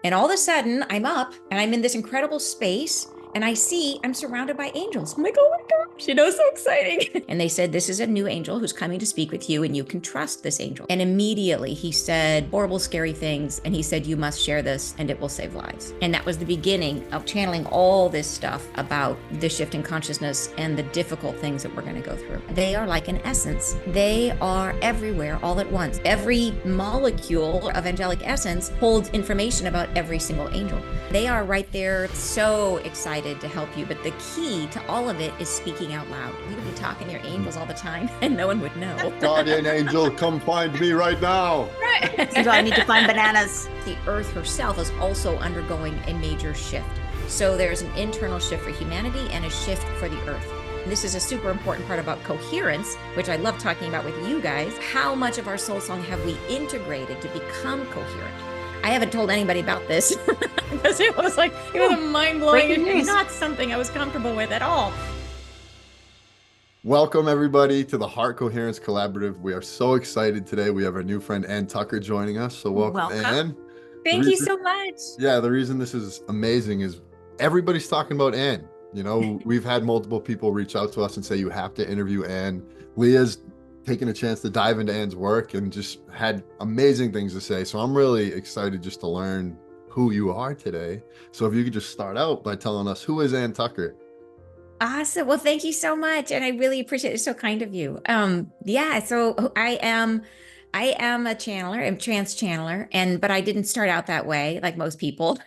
And all of a sudden, I'm up and I'm in this incredible space and I see I'm surrounded by angels. I'm like, oh my gosh, so exciting. And they said, this is a new angel who's coming to speak with you and you can trust this angel. And immediately he said horrible, scary things. And he said, you must share this and it will save lives. And that was the beginning of channeling all this stuff about the shift in consciousness and the difficult things that we're going to go through. They are like an essence. They are everywhere all at once. Every molecule of angelic essence holds information about every single angel. They are right there, so excited to help you. But the key to all of it is speaking out loud. You would be talking to your angels all the time and no one would know. Guardian angel, come find me right now. Right. So I need to find bananas. The earth herself is also undergoing a major shift. So there's an internal shift for humanity and a shift for the earth. This is a super important part about coherence, which I love talking about with you guys. How much of our soul song have we integrated to become coherent? I haven't told anybody about this because it was a mind-blowing and not something I was comfortable with at all. Welcome everybody to the Heart Coherence Collaborative. We are so excited today. We have our new friend Ann Tucker joining us. So welcome. Ann. Thank you so much. Yeah, the reason this is amazing is everybody's talking about Ann. We've had multiple people reach out to us and say, you have to interview Ann. Leah's taken a chance to dive into Ann's work and just had amazing things to say. So I'm really excited just to learn who you are today. So if you could just start out by telling us, who is Ann Tucker? Awesome. Well, thank you so much. And I really appreciate it. It's so kind of you. So I am a channeler, I'm a trance channeler, but I didn't start out that way like most people.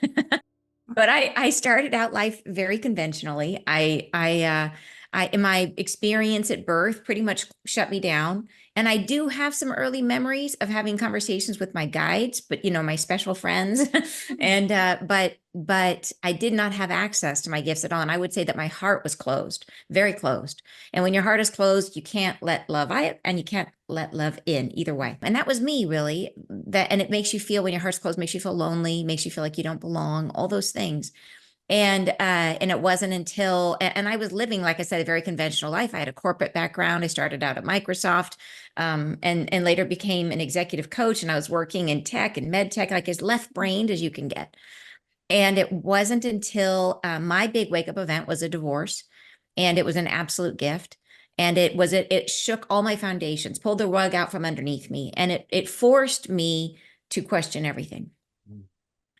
But I started out life very conventionally. In my experience at birth pretty much shut me down. And I do have some early memories of having conversations with my guides, but my special friends. And but I did not have access to my gifts at all. And I would say that my heart was closed, very closed. And when your heart is closed, you can't let love out and you can't let love in either way. And that was me really. And it makes you feel, when your heart's closed, makes you feel lonely, makes you feel like you don't belong, all those things. And it wasn't until, and I was living, like I said, a very conventional life. I had a corporate background. I started out at Microsoft, and later became an executive coach. And I was working in tech and med tech, like as left-brained as you can get. And it wasn't until my big wake-up event was a divorce, and it was an absolute gift. And it shook all my foundations, pulled the rug out from underneath me, and it forced me to question everything.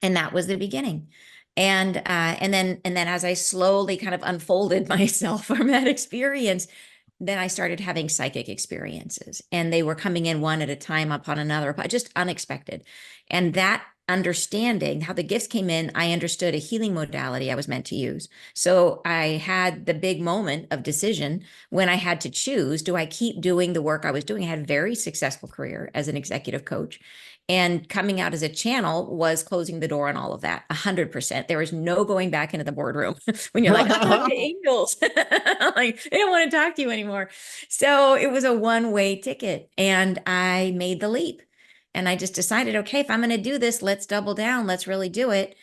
And that was the beginning. And then as I slowly kind of unfolded myself from that experience, then I started having psychic experiences, and they were coming in one at a time upon another, just unexpected. And that understanding how the gifts came in, I understood a healing modality I was meant to use. So I had the big moment of decision when I had to choose, do I keep doing the work I was doing? I had a very successful career as an executive coach. And coming out as a channel was closing the door on all of that, 100%. There was no going back into the boardroom when you're like, oh, the angels, like they don't want to talk to you anymore. So it was a one-way ticket, and I made the leap. And I just decided, okay, if I'm going to do this, let's double down. Let's really do it.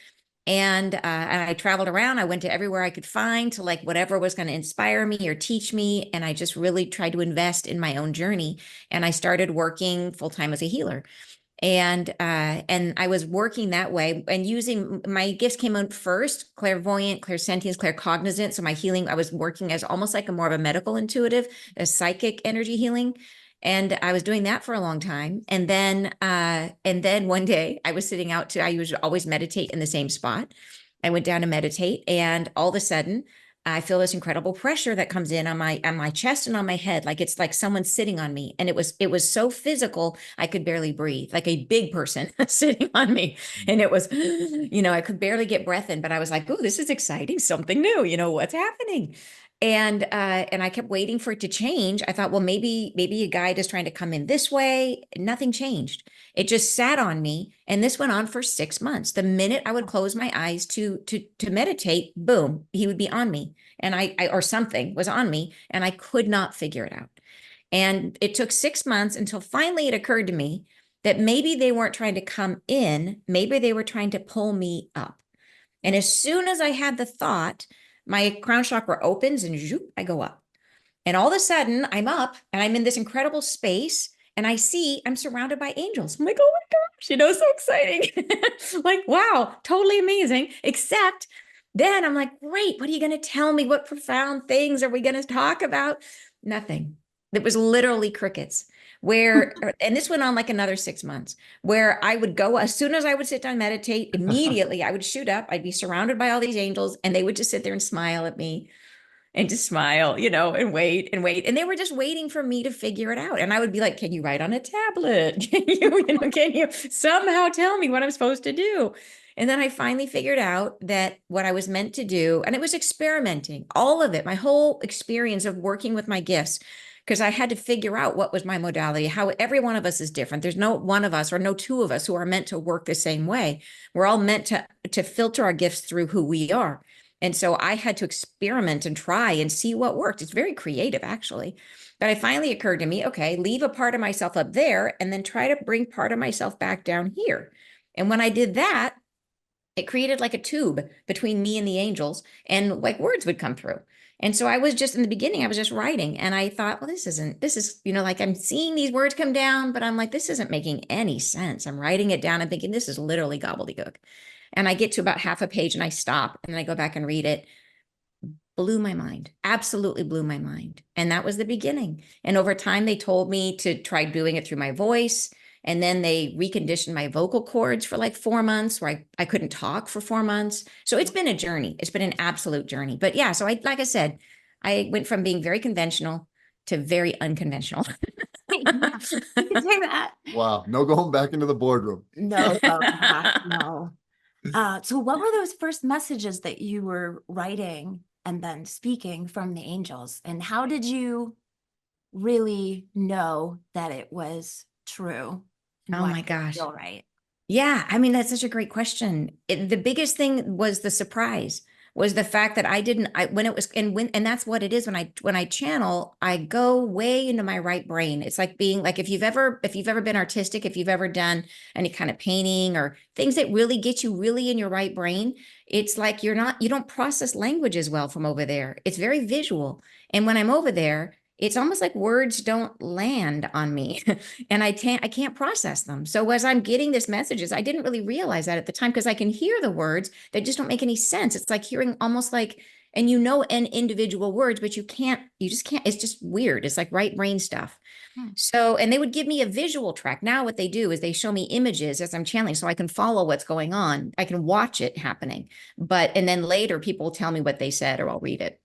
And I traveled around. I went to everywhere I could find to like whatever was going to inspire me or teach me. And I just really tried to invest in my own journey. And I started working full-time as a healer. And I was working that way and using my gifts came out first, clairvoyant, clairsentience, claircognizant. So my healing, I was working as almost like a more of a medical intuitive, a psychic energy healing. And I was doing that for a long time. And then one day I was sitting out I usually always meditate in the same spot. I went down to meditate, and all of a sudden I feel this incredible pressure that comes in on my chest and on my head. Like it's like someone sitting on me. And it was so physical, I could barely breathe, like a big person sitting on me. And it was, I could barely get breath in, but I was like, oh, this is exciting. Something new, what's happening? And I kept waiting for it to change. I thought, well, maybe a guide is trying to come in this way. Nothing changed. It just sat on me. And this went on for 6 months. The minute I would close my eyes to meditate, boom, he would be on me. And I or something was on me, and I could not figure it out. And it took 6 months until finally it occurred to me that maybe they weren't trying to come in. Maybe they were trying to pull me up. And as soon as I had the thought, my crown chakra opens and zoop, I go up. And all of a sudden I'm up and I'm in this incredible space, and I'm surrounded by angels. I'm like, oh my gosh, so exciting. Like, wow, totally amazing. Except then I'm like, great, what are you going to tell me? What profound things are we going to talk about? Nothing. It was literally crickets. And this went on like another 6 months, where I would go, as soon as I would sit down and meditate, immediately I would shoot up. I'd be surrounded by all these angels, and they would just sit there and smile at me and just smile, and wait and wait. And they were just waiting for me to figure it out. And I would be like, can you write on a tablet? Can you somehow tell me what I'm supposed to do? And then I finally figured out that what I was meant to do, and it was experimenting, all of it, my whole experience of working with my gifts, because I had to figure out what was my modality, how every one of us is different. There's no one of us or no two of us who are meant to work the same way. We're all meant to filter our gifts through who we are. And so I had to experiment and try and see what worked. It's very creative, actually. But it finally occurred to me, okay, leave a part of myself up there and then try to bring part of myself back down here. And when I did that, it created like a tube between me and the angels, and like words would come through. And so I was just, in the beginning, I was just writing, and I thought, well, this is, like I'm seeing these words come down, but I'm like, this isn't making any sense. I'm writing it down and thinking, this is literally gobbledygook. And I get to about half a page and I stop and then I go back and read it. Blew my mind, absolutely blew my mind. And that was the beginning. And over time, they told me to try doing it through my voice. And then they reconditioned my vocal cords for like 4 months, where I couldn't talk for 4 months. So it's been a journey. It's been an absolute journey. But yeah, so like I said, I went from being very conventional to very unconventional. Yeah, you can say that. Wow. No going back into the boardroom. No, no. So what were those first messages that you were writing and then speaking from the angels? And how did you really know that it was true? Oh my gosh. Feel right. Yeah, I mean, that's such a great question. The biggest thing was the surprise, was the fact that I didn't, when it was, and that's what it is when I channel, I go way into my right brain. It's like being like, if you've ever been artistic, if you've ever done any kind of painting or things that really get you really in your right brain, it's like you don't process language as well from over there. It's very visual. And when I'm over there, it's almost like words don't land on me and I can't process them. So as I'm getting this messages, I didn't really realize that at the time, because I can hear the words that just don't make any sense. It's like hearing almost like, and an individual words, but you just can't, it's just weird. It's like right brain stuff. So, and they would give me a visual track. Now what they do is they show me images as I'm channeling, so I can follow what's going on. I can watch it happening, and then later people will tell me what they said, or I'll read it.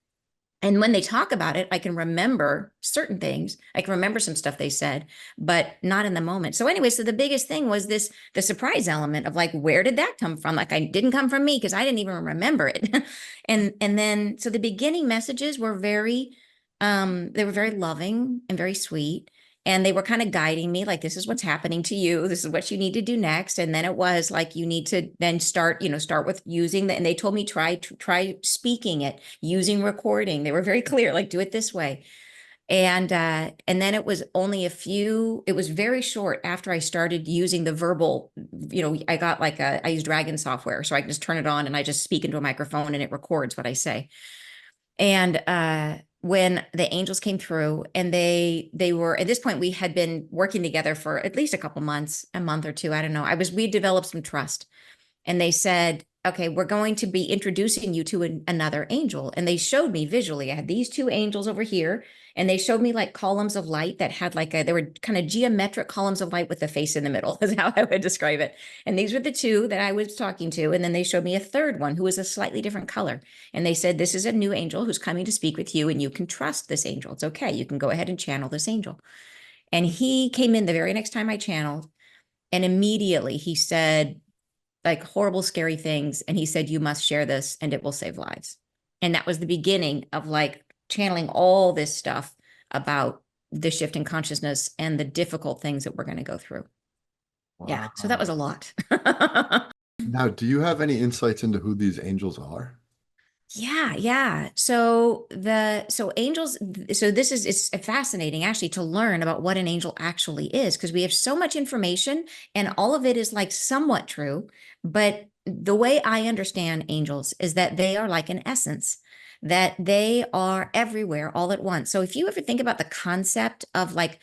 And when they talk about it, I can remember certain things. I can remember some stuff they said, but not in the moment. So anyway, so the biggest thing was the surprise element of like, where did that come from? Like, I didn't come from me because I didn't even remember it. and then, so the beginning messages were they were very loving and very sweet. And they were kind of guiding me, like, this is what's happening to you. This is what you need to do next. And then it was like, you need to then start with using and they told me, try speaking it, using recording. They were very clear, like, do it this way. And then it was it was very short after I started using the verbal, I got I use Dragon software, so I can just turn it on and I just speak into a microphone and it records what I say. And when the angels came through, and they were, at this point, we had been working together for at least a couple months, a month or two, I don't know. We developed some trust, and they said, okay, we're going to be introducing you to another angel. And they showed me visually, I had these two angels over here, and they showed me like columns of light that had they were kind of geometric columns of light with the face in the middle, is how I would describe it. And these were the two that I was talking to. And then they showed me a third one who was a slightly different color. And they said, this is a new angel who's coming to speak with you, and you can trust this angel. It's okay. You can go ahead and channel this angel. And he came in the very next time I channeled, and immediately he said, like, horrible, scary things. And he said, you must share this and it will save lives. And that was the beginning of like channeling all this stuff about the shift in consciousness and the difficult things that we're going to go through. Wow. Yeah. So that was a lot. Now, do you have any insights into who these angels are? Yeah. So angels, it's fascinating actually to learn about what an angel actually is, because we have so much information and all of it is like somewhat true. But the way I understand angels is that they are like an essence, that they are everywhere all at once. So if you ever think about the concept of like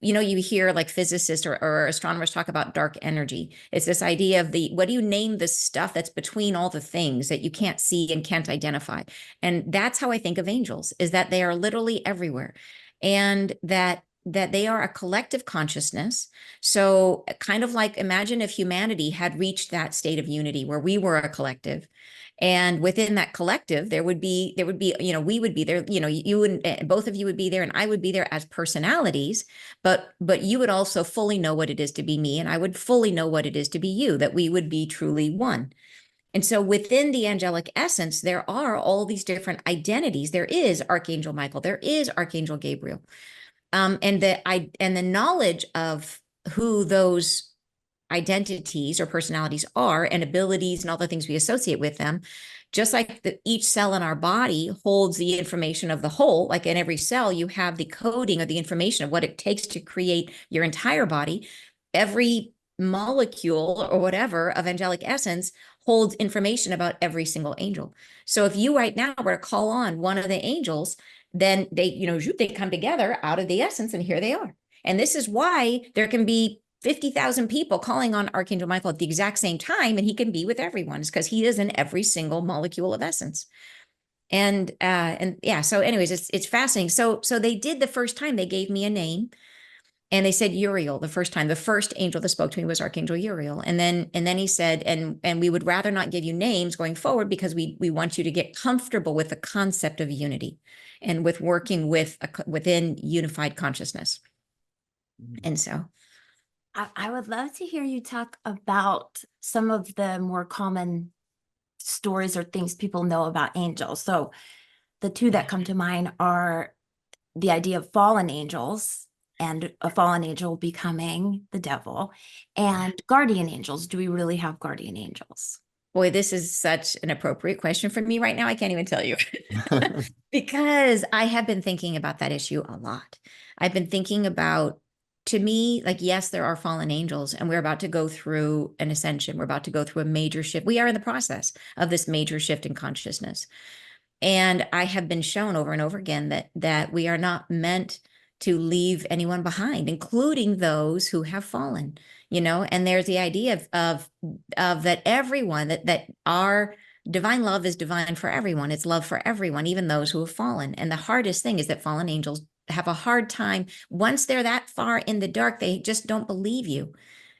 you hear like physicists or astronomers talk about dark energy. It's this idea of what do you name the stuff that's between all the things that you can't see and can't identify? And that's how I think of angels, is that they are literally everywhere, and that they are a collective consciousness. So kind of like, imagine if humanity had reached that state of unity where we were a collective, and within that collective there would be we would be there, you would, both of you would be there and I would be there as personalities, but you would also fully know what it is to be me, and I would fully know what it is to be you, that we would be truly one. And so within the angelic essence, there are all these different identities. There is Archangel Michael, there is Archangel Gabriel, and the knowledge of who those identities or personalities are and abilities and all the things we associate with them, just like each cell in our body holds the information of the whole. Like in every cell you have the coding or the information of what it takes to create your entire body. Every molecule or whatever of angelic essence holds information about every single angel. So if you right now were to call on one of the angels, then they come together out of the essence, and here they are. And this is why there can be 50,000 people calling on Archangel Michael at the exact same time, and he can be with everyone. It's because he is in every single molecule of essence. And yeah, so anyways, it's fascinating. So they did, the first time they gave me a name, and they said Uriel the first time. The first angel that spoke to me was Archangel Uriel. And then he said, and we would rather not give you names going forward, because we want you to get comfortable with the concept of unity and with working within unified consciousness. And so I would love to hear you talk about some of the more common stories or things people know about angels. So the two that come to mind are the idea of fallen angels, and a fallen angel becoming the devil, and guardian angels. Do we really have guardian angels? Boy, this is such an appropriate question for me right now. I can't even tell you because I have been thinking about that issue a lot. I've been thinking about, to me, like, yes, there are fallen angels, and we're about to go through an ascension. We're about to go through a major shift. We are in the process of this major shift in consciousness. And I have been shown over and over again that we are not meant to leave anyone behind, including those who have fallen, and there's the idea of that everyone, that our divine love is divine for everyone. It's love for everyone, even those who have fallen. And the hardest thing is that fallen angels have a hard time, once they're that far in the dark, they just don't believe you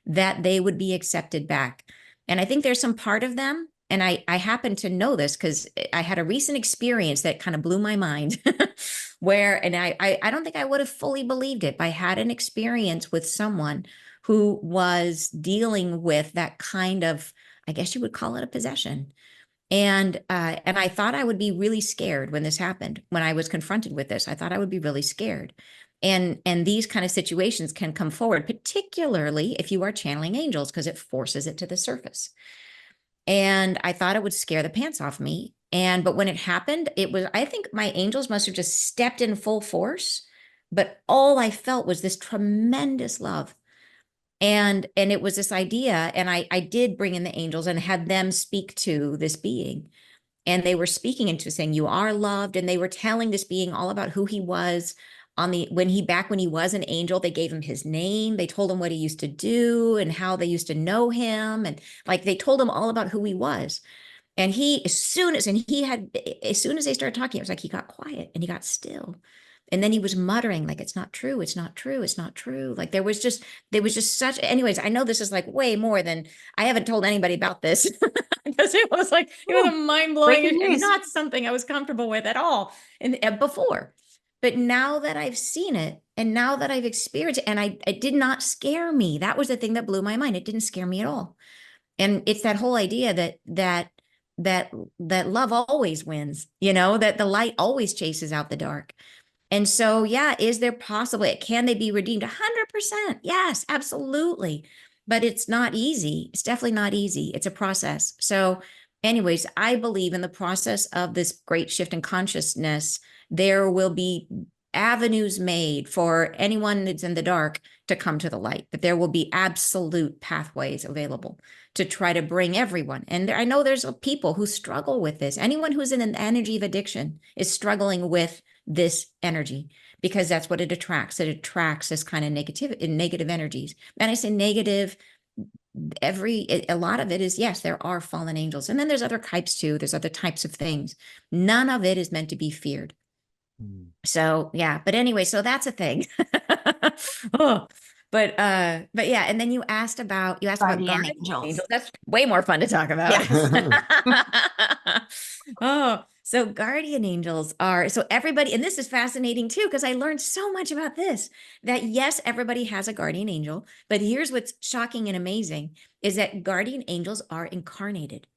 that they would be accepted back. And I think there's some part of them, and I happen to know this because I had a recent experience that kind of blew my mind where, and I don't think I would have fully believed it, but I had an experience with someone who was dealing with that kind of, I guess you would call it a possession. And I thought I would be really scared when this happened. When I was confronted with this, I thought I would be really scared. And these kind of situations can come forward, particularly if you are channeling angels, because it forces it to the surface. And I thought it would scare the pants off me. But when it happened, I think my angels must have just stepped in full force. But all I felt was this tremendous love. And it was this idea, and I did bring in the angels and had them speak to this being. And they were speaking into saying, you are loved. And they were telling this being all about who he was when he was an angel. They gave him his name. They told him what he used to do and how they used to know him. And like, they told him all about who he was. And as soon as they started talking, it was like he got quiet and he got still. And then he was muttering, like, it's not true, it's not true, it's not true. Like there was just such, anyways, I know this is like way more than, I haven't told anybody about this because it was a mind-blowing, and not something I was comfortable with at all before. But now that I've seen it, and now that I've experienced it, and it did not scare me. That was the thing that blew my mind. It didn't scare me at all. And it's that whole idea that love always wins, that the light always chases out the dark. And so, yeah, is there can they be redeemed? 100%. Yes, absolutely. But it's not easy. It's definitely not easy. It's a process. So anyways, I believe in the process of this great shift in consciousness, there will be avenues made for anyone that's in the dark to come to the light, that there will be absolute pathways available to try to bring everyone. And I know there's people who struggle with this. Anyone who's in an energy of addiction is struggling with this energy, because that's what it attracts. It attracts this kind of negative energies. And I say negative, a lot of it is, yes, there are fallen angels. And then there's other types too. There's other types of things. None of it is meant to be feared. So yeah, but anyway, so that's a thing. Oh, but yeah, and then you asked about guardian angels. That's way more fun to talk about. Oh, so guardian angels are, so everybody, and this is fascinating too, because I learned so much about this, that yes, everybody has a guardian angel, but here's what's shocking and amazing is that guardian angels are incarnated.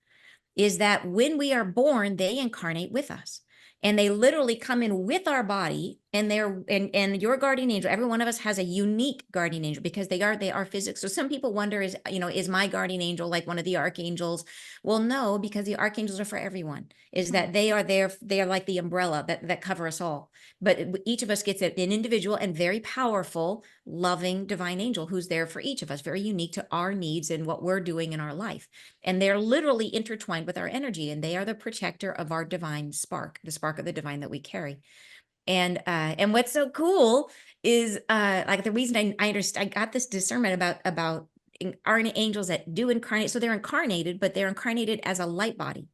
Is that when we are born, they incarnate with us. And they literally come in with our body, and and your guardian angel, every one of us has a unique guardian angel because they are physics. So some people wonder, is my guardian angel like one of the archangels? Well, no, because the archangels are for everyone. Is that they are like the umbrella that cover us all. But each of us gets an individual and very powerful, loving divine angel who's there for each of us, very unique to our needs and what we're doing in our life. And they're literally intertwined with our energy, and they are the protector of our divine spark, the spark of the divine that we carry. And what's so cool is like the reason I got this discernment about angels that do incarnate. So they're incarnated, but they're incarnated as a light body.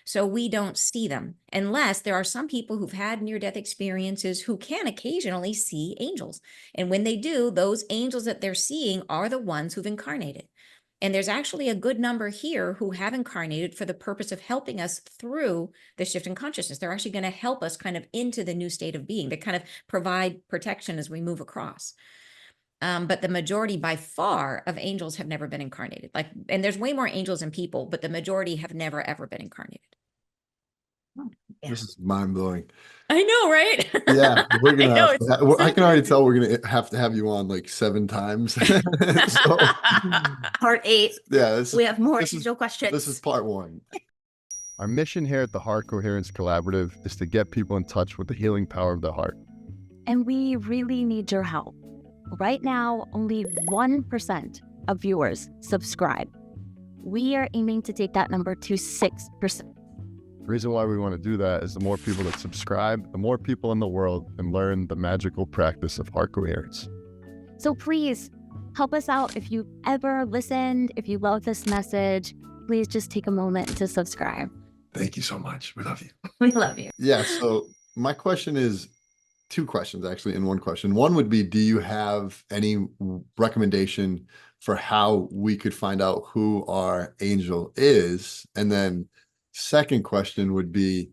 So we don't see them unless there are some people who've had near-death experiences who can occasionally see angels. And when they do, those angels that they're seeing are the ones who've incarnated. And there's actually a good number here who have incarnated for the purpose of helping us through the shift in consciousness. They're actually going to help us kind of into the new state of being. They kind of provide protection as we move across. But the majority by far of angels have never been incarnated. And there's way more angels than people, but the majority have never, ever been incarnated. Yeah. This is mind-blowing. I know, right? Yeah, we're gonna I can already tell we're gonna have to have you on like 7 times. So, part 8. Yeah, we have more angel questions. This is part 1. Our mission here at the Heart Coherence Collaborative is to get people in touch with the healing power of the heart. And we really need your help. Right now, only 1% of viewers subscribe. We are aiming to take that number to 6%. The reason why we want to do that is the more people that subscribe, the more people in the world can learn the magical practice of heart coherence. So please help us out. If you ever listened, if you love this message, please just take a moment to subscribe. Thank you so much. We love you. We love you. Yeah, so my question is 2 questions actually in one question. One would be, do you have any recommendation for how we could find out who our angel is? And then second question would be,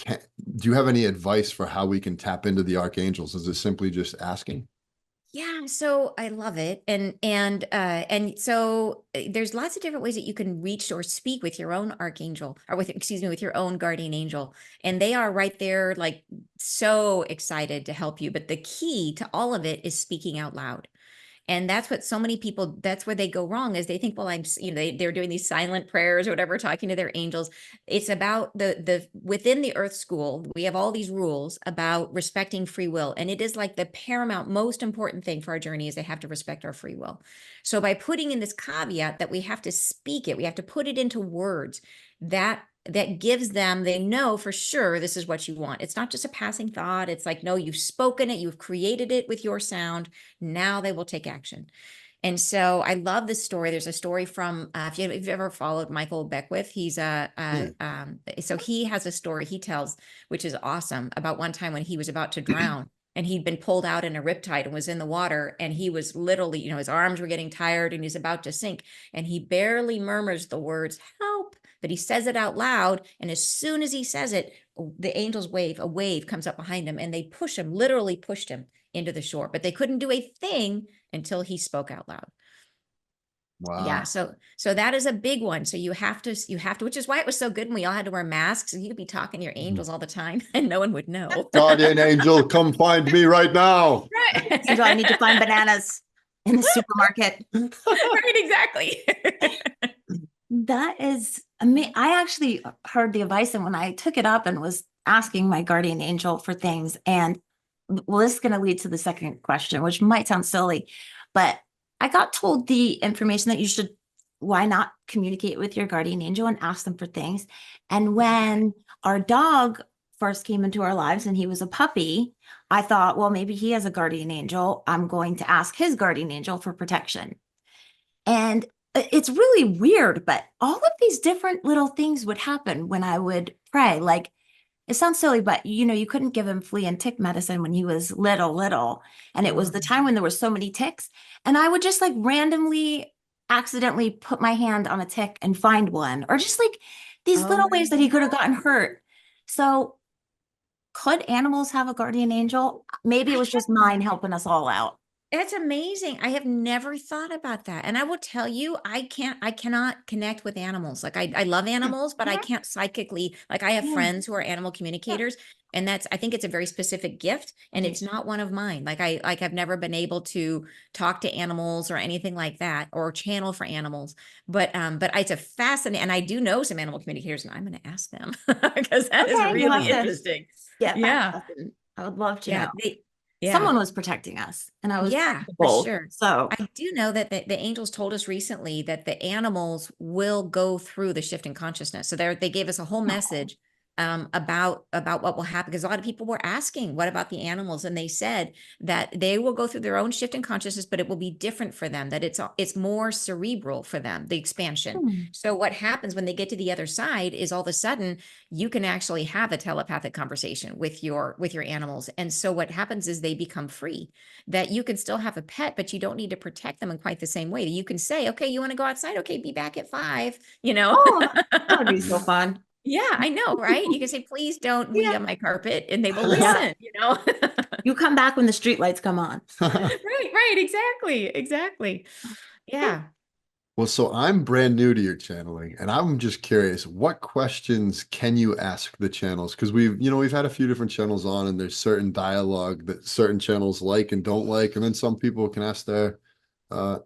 do you have any advice for how we can tap into the archangels? Is it simply just asking? Yeah, so I love it. And so there's lots of different ways that you can reach or speak with your own archangel, or with your own guardian angel. And they are right there, like so excited to help you. But the key to all of it is speaking out loud. And that's what so many people, that's where they go wrong, is they think, well, they're doing these silent prayers or whatever, talking to their angels. It's about within the Earth School, we have all these rules about respecting free will. And it is like the paramount, most important thing for our journey is they have to respect our free will. So by putting in this caveat that we have to speak it, we have to put it into words, that gives them, they know for sure this is what you want. It's not just a passing thought. It's like, no, you've spoken it, you've created it with your sound. Now they will take action. And so I love this story. There's a story from, if you've ever followed Michael Beckwith, he's so he has a story he tells, which is awesome, about one time when he was about to drown. And he'd been pulled out in a riptide and was in the water. And he was literally, his arms were getting tired and he's about to sink. And he barely murmurs the words, help, but he says it out loud. And as soon as he says it, the angels a wave comes up behind him and they literally pushed him into the shore. But they couldn't do a thing until he spoke out loud. Wow. Yeah. So that is a big one. So you have to, which is why it was so good when we all had to wear masks, and you could be talking to your angels all the time and no one would know. Guardian angel, come find me right now. Right. So I need to find bananas in the supermarket. Right, exactly. That is amazing. I actually heard the advice, and when I took it up and was asking my guardian angel for things, and well, this is going to lead to the second question, which might sound silly, but I got told the information that why not communicate with your guardian angel and ask them for things. And when our dog first came into our lives and he was a puppy, I thought, well, maybe he has a guardian angel. I'm going to ask his guardian angel for protection. And it's really weird, but all of these different little things would happen when I would pray. Like, it sounds silly, but you couldn't give him flea and tick medicine when he was little. And it was the time when there were so many ticks. And I would just like randomly, accidentally put my hand on a tick and find one, or just like these little ways that he could have gotten hurt. So could animals have a guardian angel? Maybe it was just mine helping us all out. That's amazing. I have never thought about that. And I will tell you, I cannot connect with animals. Like I love animals, but I can't psychically, like I have friends who are animal communicators, and I think it's a very specific gift, and it's not one of mine. I've never been able to talk to animals or anything like that, or channel for animals. But it's a fascinating, and I do know some animal communicators, and I'm going to ask them because that is really interesting. Yeah. I would love to know. Someone was protecting us, and I was for sure. So I do know that the angels told us recently that the animals will go through the shift in consciousness. So they gave us a whole message about what will happen, because a lot of people were asking, what about the animals? And they said that they will go through their own shift in consciousness, but it will be different for them, that it's more cerebral for them, the expansion. So what happens when they get to the other side is all of a sudden you can actually have a telepathic conversation with your animals. And so what happens is they become free, that you can still have a pet, but you don't need to protect them in quite the same way. You can say, okay, you want to go outside? Okay, be back at 5, that would be so fun. Yeah, I know, right? You can say, please don't wee on my carpet, and they will listen, You come back when the street lights come on. Right, exactly. Yeah. Well, so I'm brand new to your channeling, and I'm just curious, what questions can you ask the channels? Because we've had a few different channels on, and there's certain dialogue that certain channels like and don't like, and then some people can ask their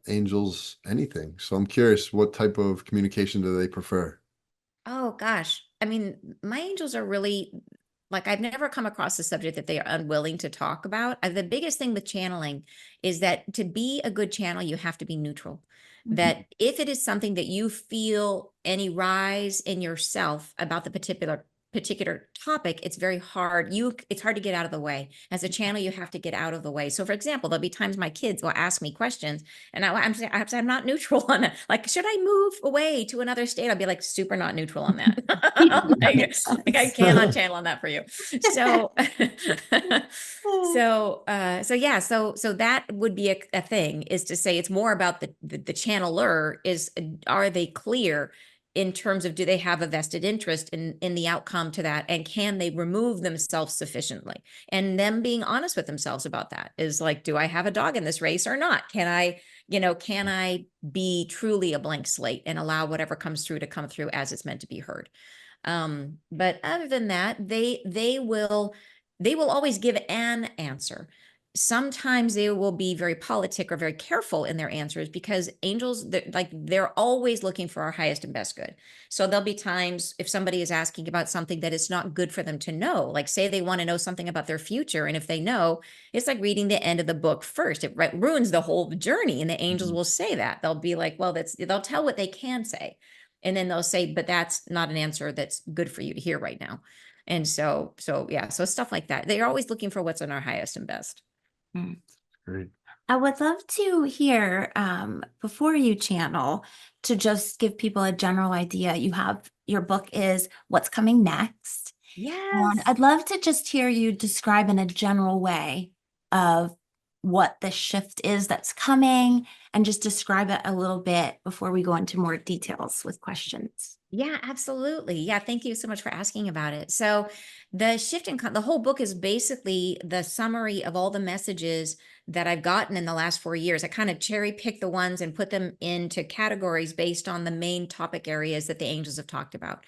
angels anything. So I'm curious, what type of communication do they prefer? Oh gosh. I mean, my angels are really, like, I've never come across a subject that they are unwilling to talk about. The biggest thing with channeling is that to be a good channel, you have to be neutral. That if it is something that you feel any rise in yourself about the particular topic, it's very hard. It's hard to get out of the way. As a channel, you have to get out of the way. So for example, there'll be times my kids will ask me questions, and I'm not neutral on it. Like, should I move away to another state? I'll be like, super not neutral on that. like I cannot channel on that for you. So so that would be a thing, is to say it's more about the channeler is, are they clear in terms of, do they have a vested interest in the outcome to that, and can they remove themselves sufficiently, and them being honest with themselves about that is like, do I have a dog in this race or not? Can I be truly a blank slate and allow whatever comes through to come through as it's meant to be heard? But other than that, they will always give an answer. Sometimes they will be very politic or very careful in their answers, because angels, they're always looking for our highest and best good. So there'll be times if somebody is asking about something that it's not good for them to know, like say they want to know something about their future, and if they know, it's like reading the end of the book first. It ruins the whole journey, and the angels will say that. They'll be like, well, they'll tell what they can say, and then they'll say, but that's not an answer that's good for you to hear right now. And so stuff like that. They're always looking for what's in our highest and best. Great. I would love to hear, before you channel, to just give people a general idea. Your book is What's Coming Next. Yes. And I'd love to just hear you describe in a general way of what the shift is that's coming, and just describe it a little bit before we go into more details with questions. Yeah, absolutely. Yeah, thank you so much for asking about it. So the shift in the whole book is basically the summary of all the messages that I've gotten in the last 4 years. I kind of cherry pick the ones and put them into categories based on the main topic areas that the angels have talked about.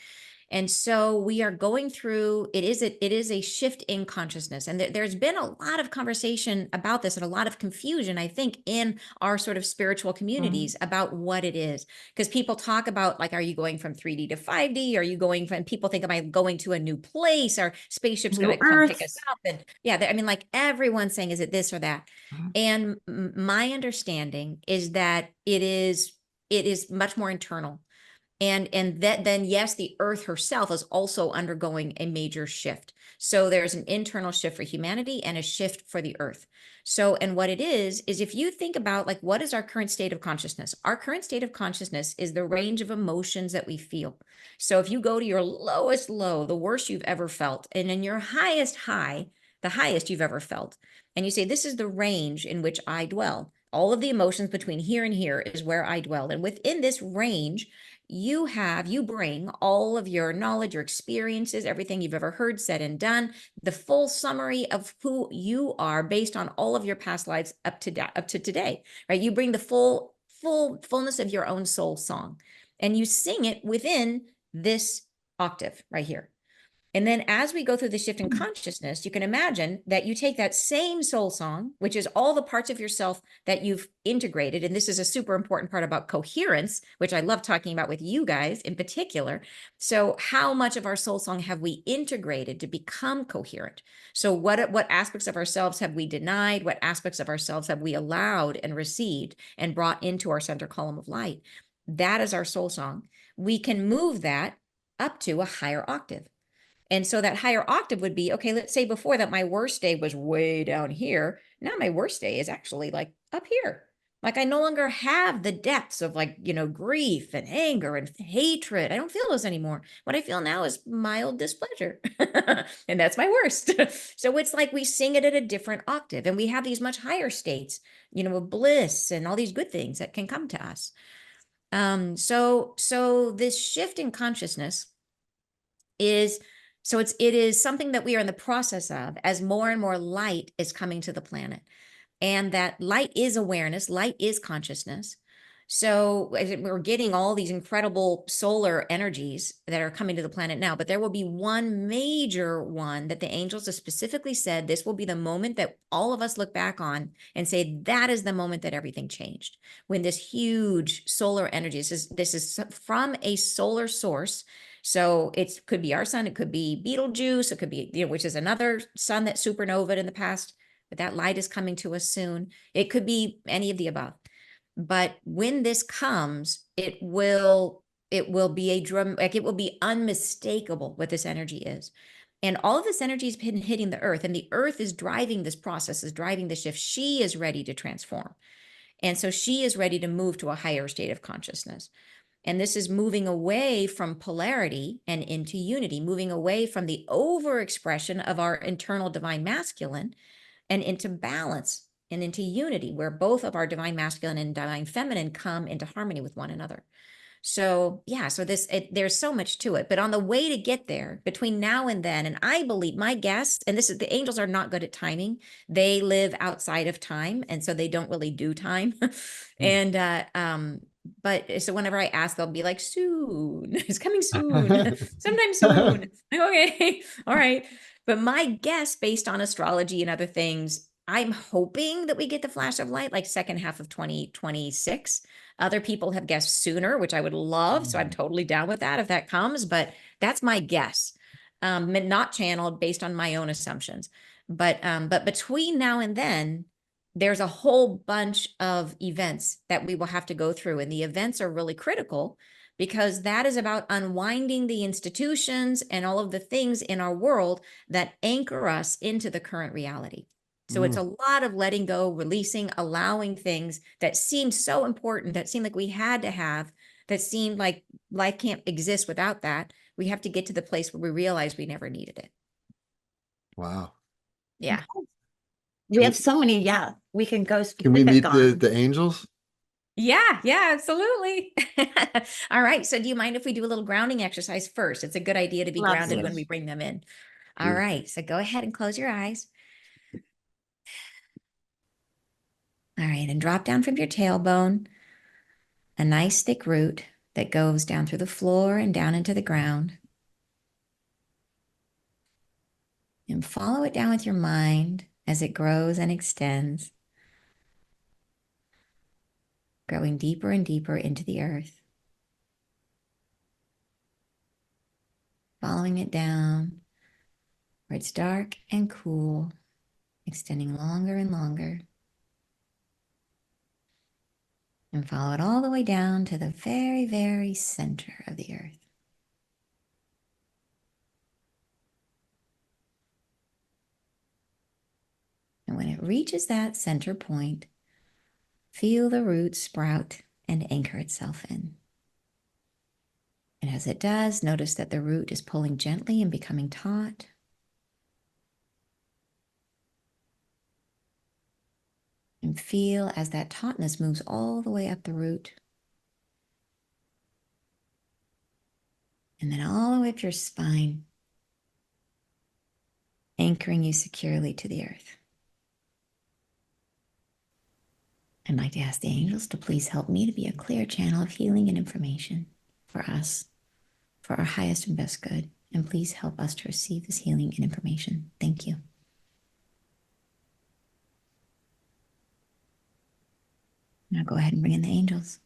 And so we are going through, it is a shift in consciousness. And there's been a lot of conversation about this, and a lot of confusion, I think, in our sort of spiritual communities about what it is. Because people talk about, like, are you going from 3D to 5D? Are you going from, people think, am I going to a new place? Are spaceships going to come pick us up? And yeah, I mean, like, everyone's saying, is it this or that? And my understanding is that it is much more internal. And that then, yes, the earth herself is also undergoing a major shift. So there's an internal shift for humanity and a shift for the earth. So, and what it is if you think about like, what is our current state of consciousness? Our current state of consciousness is the range of emotions that we feel. So if you go to your lowest low, the worst you've ever felt, and then your highest high, the highest you've ever felt, and you say, this is the range in which I dwell. All of the emotions between here and here is where I dwell. And within this range, you bring all of your knowledge, your experiences, everything you've ever heard, said, and done, the full summary of who you are based on all of your past lives up to today, right? You bring the fullness of your own soul song, and you sing it within this octave right here. And then as we go through the shift in consciousness, you can imagine that you take that same soul song, which is all the parts of yourself that you've integrated. And this is a super important part about coherence, which I love talking about with you guys in particular. So how much of our soul song have we integrated to become coherent? So what aspects of ourselves have we denied? What aspects of ourselves have we allowed and received and brought into our center column of light? That is our soul song. We can move that up to a higher octave. And so that higher octave would be, okay, let's say before that my worst day was way down here. Now my worst day is actually like up here. Like I no longer have the depths of like, grief and anger and hatred. I don't feel those anymore. What I feel now is mild displeasure. And that's my worst. So it's like we sing it at a different octave, and we have these much higher states, of bliss and all these good things that can come to us. So this shift in consciousness is it is something that we are in the process of as more and more light is coming to the planet. And that light is awareness, light is consciousness. So we're getting all these incredible solar energies that are coming to the planet now, but there will be one major one that the angels have specifically said, this will be the moment that all of us look back on and say, that is the moment that everything changed. When this huge solar energy, this is from a solar source. So it could be our sun, it could be Betelgeuse, it could be, which is another sun that supernovaed in the past, but that light is coming to us soon. It could be any of the above. But when this comes, it will be it will be unmistakable what this energy is. And all of this energy has been hitting the earth, and the earth is driving this process, is driving the shift. She is ready to transform. And so she is ready to move to a higher state of consciousness. And this is moving away from polarity and into unity, moving away from the overexpression of our internal divine masculine and into balance and into unity, where both of our divine masculine and divine feminine come into harmony with one another. So yeah, so there's so much to it, but on the way to get there between now and then, and I believe my guess, and this is, the angels are not good at timing. They live outside of time. And so they don't really do time. And, but so whenever I ask, they'll be like, soon, it's coming soon, sometime soon. Like, okay. All right. But my guess, based on astrology and other things, I'm hoping that we get the flash of light like second half of 2026. Other people have guessed sooner, which I would love. So I'm totally down with that if that comes, but that's my guess. Not channeled based on my own assumptions. But between now and then, there's a whole bunch of events that we will have to go through. And the events are really critical because that is about unwinding the institutions and all of the things in our world that anchor us into the current reality. So it's a lot of letting go, releasing, allowing things that seemed so important, that seemed like we had to have, that seemed like life can't exist without that. We have to get to the place where we realize we never needed it. Wow. Yeah. We have so many, yeah, we can go Can we meet specific on. the angels? Yeah, absolutely. All right. So do you mind if we do a little grounding exercise first? It's a good idea to be Love grounded this. when we bring them in. All right. So go ahead and close your eyes. All right. And drop down from your tailbone, a nice thick root that goes down through the floor and down into the ground. And follow it down with your mind as it grows and extends, growing deeper and deeper into the earth. Following it down where it's dark and cool, extending longer and longer. And follow it all the way down to the very, very center of the earth. And when it reaches that center point, feel the root sprout and anchor itself in. And as it does, notice that the root is pulling gently and becoming taut. And feel as that tautness moves all the way up the root. And then all the way up your spine, anchoring you securely to the earth. I'd like to ask the angels to please help me to be a clear channel of healing and information for us, for our highest and best good. And please help us to receive this healing and information. Thank you. Now go ahead and bring in the angels.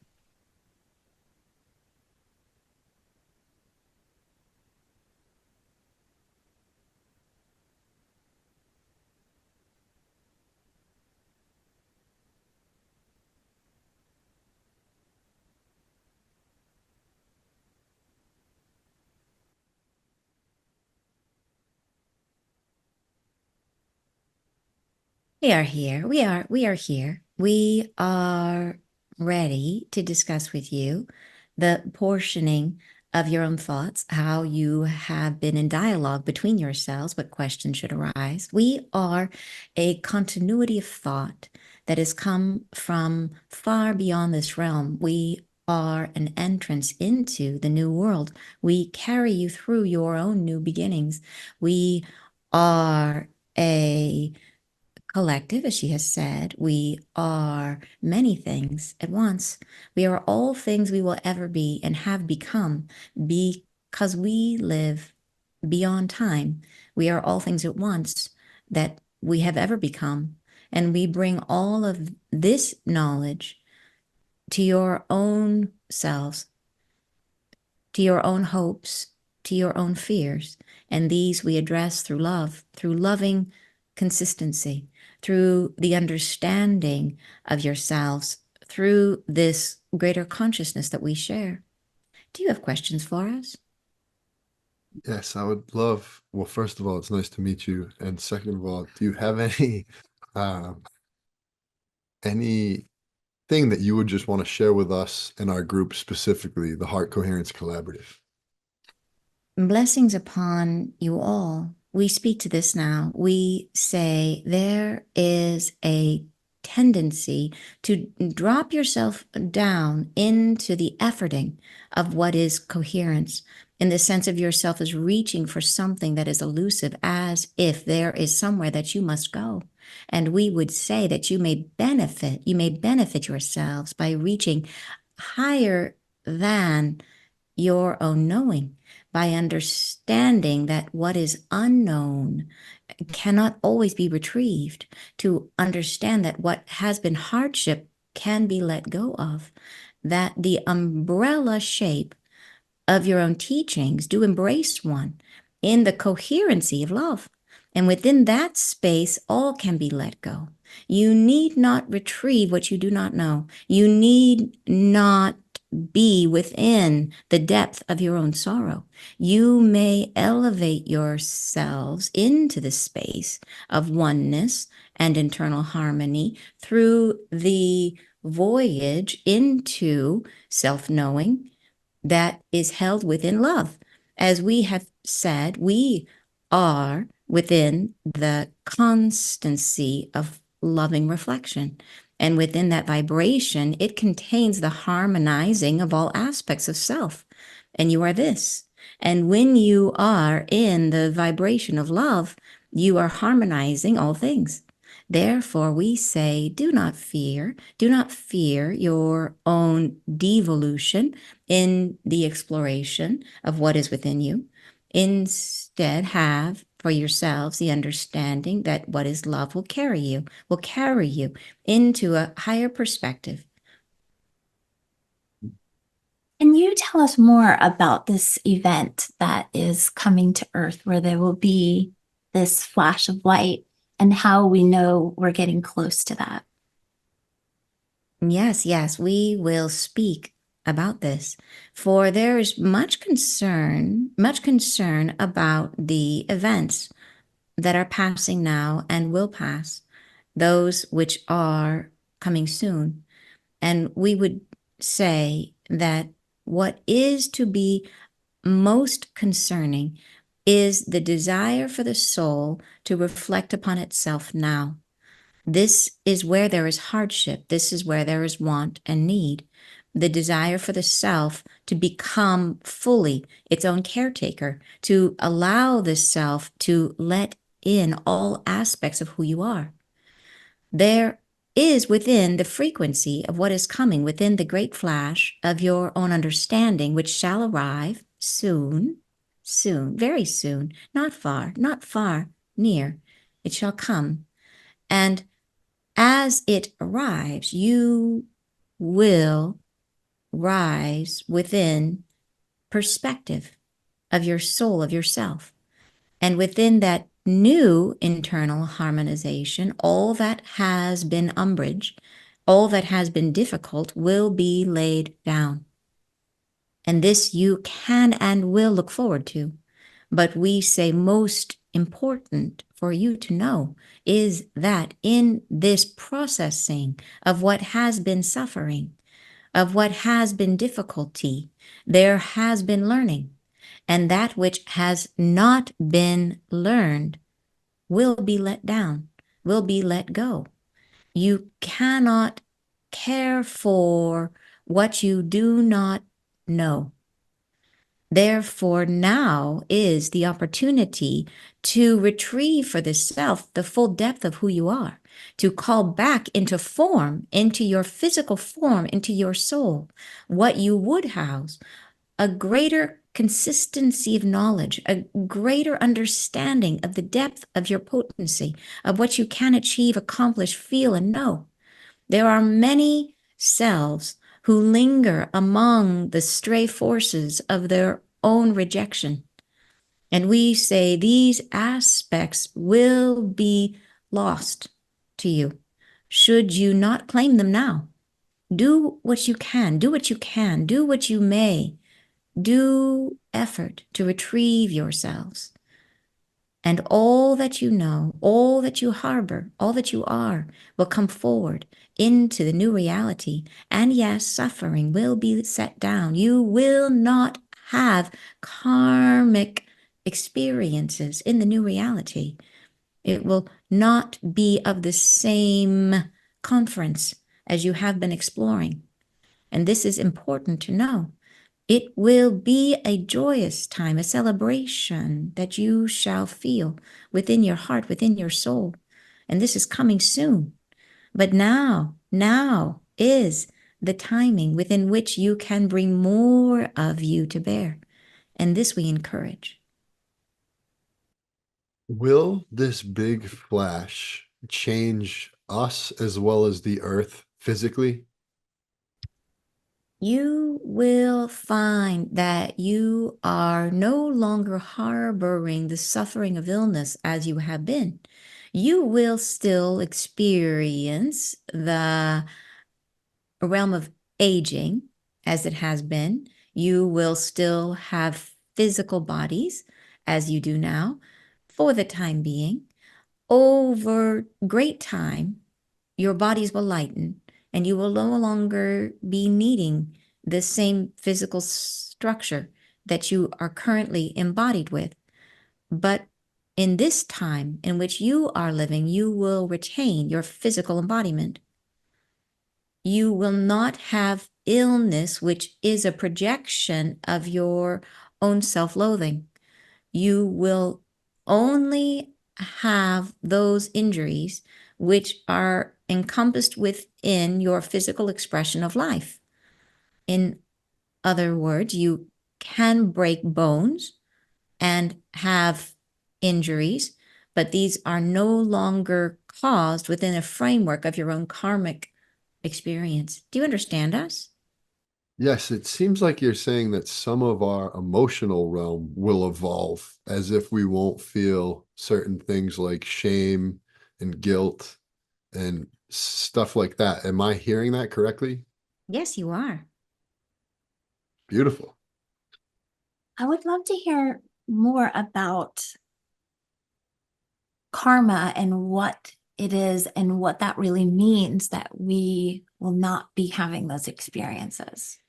We are here. We are here. We are ready to discuss with you the portioning of your own thoughts, how you have been in dialogue between yourselves, what questions should arise. We are a continuity of thought that has come from far beyond this realm. We are an entrance into the new world. We carry you through your own new beginnings. We are a collective, as she has said. We are many things at once. We are all things we will ever be and have become because we live beyond time. We are all things at once that we have ever become. And we bring all of this knowledge to your own selves, to your own hopes, to your own fears. And these we address through love, through loving consistency, through the understanding of yourselves, through this greater consciousness that we share. Do you have questions for us? Yes, I would love, well, first of all, it's nice to meet you. And second of all, do you have anything that you would just want to share with us and our group, specifically the Heart Coherence Collaborative? Blessings upon you all. We speak to this now. We say there is a tendency to drop yourself down into the efforting of what is coherence, in the sense of yourself as reaching for something that is elusive, as if there is somewhere that you must go. And we would say that you may benefit yourselves by reaching higher than your own knowing, by understanding that what is unknown cannot always be retrieved, to understand that what has been hardship can be let go of, that the umbrella shape of your own teachings do embrace one in the coherency of love. And within that space, all can be let go. You need not retrieve what you do not know. You need not be within the depth of your own sorrow. You may elevate yourselves into the space of oneness and internal harmony through the voyage into self-knowing that is held within love. As we have said, we are within the constancy of loving reflection. And within that vibration, it contains the harmonizing of all aspects of self. And you are this. And when you are in the vibration of love, you are harmonizing all things. Therefore, we say, do not fear your own devolution in the exploration of what is within you. Instead, have for yourselves the understanding that what is love will carry you into a higher perspective. Can you tell us more about this event that is coming to Earth, where there will be this flash of light, and how we know we're getting close to that? Yes, yes, we will speak about this. For there is much concern about the events that are passing now and will pass, those which are coming soon. And we would say that what is to be most concerning is the desire for the soul to reflect upon itself now. This is where there is hardship. This is where there is want and need. The desire for the self to become fully its own caretaker, to allow the self to let in all aspects of who you are. There is within the frequency of what is coming, within the great flash of your own understanding, which shall arrive soon, soon, very soon, not far, not far, near. It shall come. And as it arrives, you will rise within perspective of your soul, of yourself. And within that new internal harmonization, all that has been umbrage, all that has been difficult will be laid down. And this you can and will look forward to. But we say most important for you to know is that in this processing of what has been suffering, of what has been difficulty, there has been learning. And that which has not been learned will be let down, will be let go. You cannot care for what you do not know. Therefore, now is the opportunity to retrieve for the self the full depth of who you are, to call back into form, into your physical form, into your soul, what you would house, a greater consistency of knowledge, a greater understanding of the depth of your potency, of what you can achieve, accomplish, feel, and know. There are many selves who linger among the stray forces of their own rejection. And we say these aspects will be lost to you should you not claim them now. Do what you can, do what you can, do what you may. Do effort to retrieve yourselves. And all that you know, all that you harbor, all that you are, will come forward into the new reality. And yes, suffering will be set down. You will not have karmic experiences in the new reality. It will not be of the same conference as you have been exploring. And this is important to know. It will be a joyous time, a celebration that you shall feel within your heart, within your soul. And this is coming soon. But now is the timing within which you can bring more of you to bear. And this we encourage. Will this big flash change us as well as the earth physically? You will find that you are no longer harboring the suffering of illness as you have been. You will still experience the realm of aging as it has been. You will still have physical bodies as you do now for the time being. Over great time, your bodies will lighten and you will no longer be needing the same physical structure that you are currently embodied with. But in this time in which you are living, you will retain your physical embodiment. You will not have illness, which is a projection of your own self-loathing. You will only have those injuries which are encompassed within your physical expression of life. In other words, you can break bones and have injuries, but these are no longer caused within a framework of your own karmic experience. Do you understand us? Yes, it seems like you're saying that some of our emotional realm will evolve as if we won't feel certain things like shame and guilt and stuff like that. Am I hearing that correctly? Yes, you are. Beautiful. I would love to hear more about karma and what it is and what that really means that we will not be having those experiences.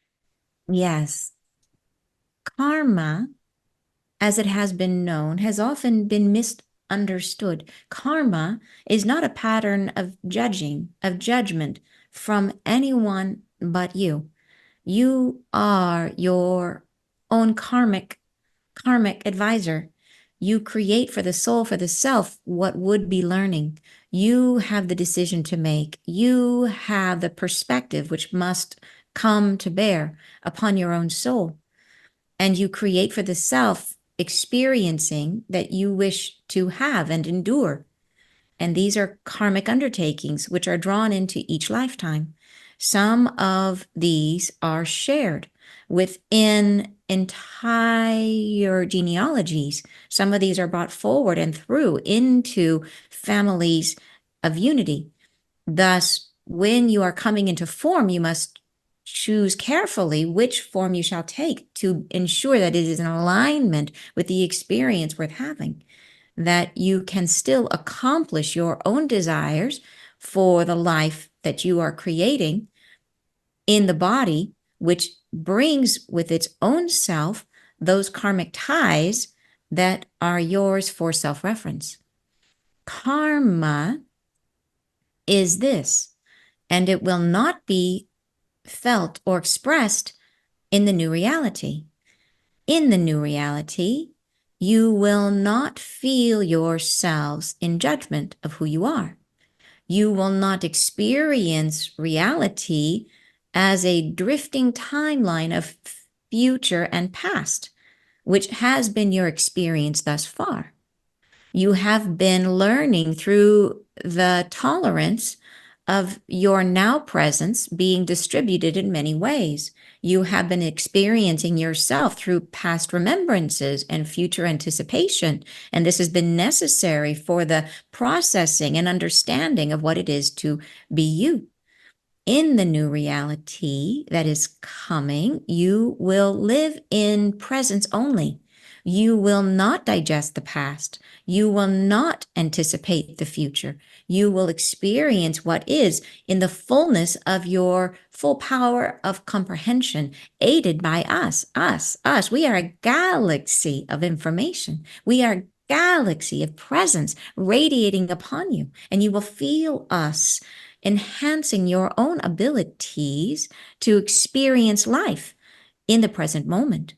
Yes. Karma, as it has been known, has often been misunderstood. Karma is not a pattern of judgment from anyone but you. You are your own karmic advisor. You create for the soul, for the self, what would be learning. You have the decision to make. You have the perspective which must come to bear upon your own soul. And you create for the self experiencing that you wish to have and endure. And these are karmic undertakings which are drawn into each lifetime. Some of these are shared within entire genealogies. Some of these are brought forward and through into families of unity. Thus, when you are coming into form, you must choose carefully which form you shall take to ensure that it is in alignment with the experience worth having, that you can still accomplish your own desires for the life that you are creating in the body, which brings with its own self those karmic ties that are yours for self-reference. Karma is this, and it will not be felt or expressed in the new reality. In the new reality, you will not feel yourselves in judgment of who you are. You will not experience reality as a drifting timeline of future and past, which has been your experience thus far. You have been learning through the tolerance of your now presence being distributed in many ways. You have been experiencing yourself through past remembrances and future anticipation. And this has been necessary for the processing and understanding of what it is to be you. In the new reality that is coming, you will live in presence only. You will not digest the past. You will not anticipate the future. You will experience what is in the fullness of your full power of comprehension, aided by us. We are a galaxy of information. We are a galaxy of presence radiating upon you, and you will feel us enhancing your own abilities to experience life in the present moment.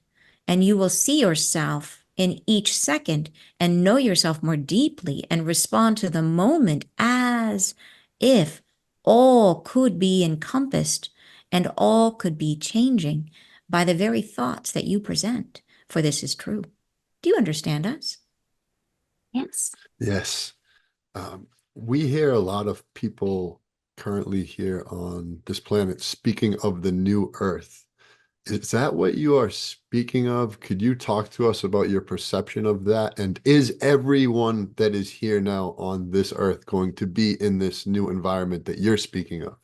And you will see yourself in each second and know yourself more deeply and respond to the moment as if all could be encompassed and all could be changing by the very thoughts that you present, for this is true. Do you understand us? Yes. Yes. We hear a lot of people currently here on this planet speaking of the new Earth. Is that what you are speaking of? Could you talk to us about your perception of that? And is everyone that is here now on this Earth going to be in this new environment that you're speaking of?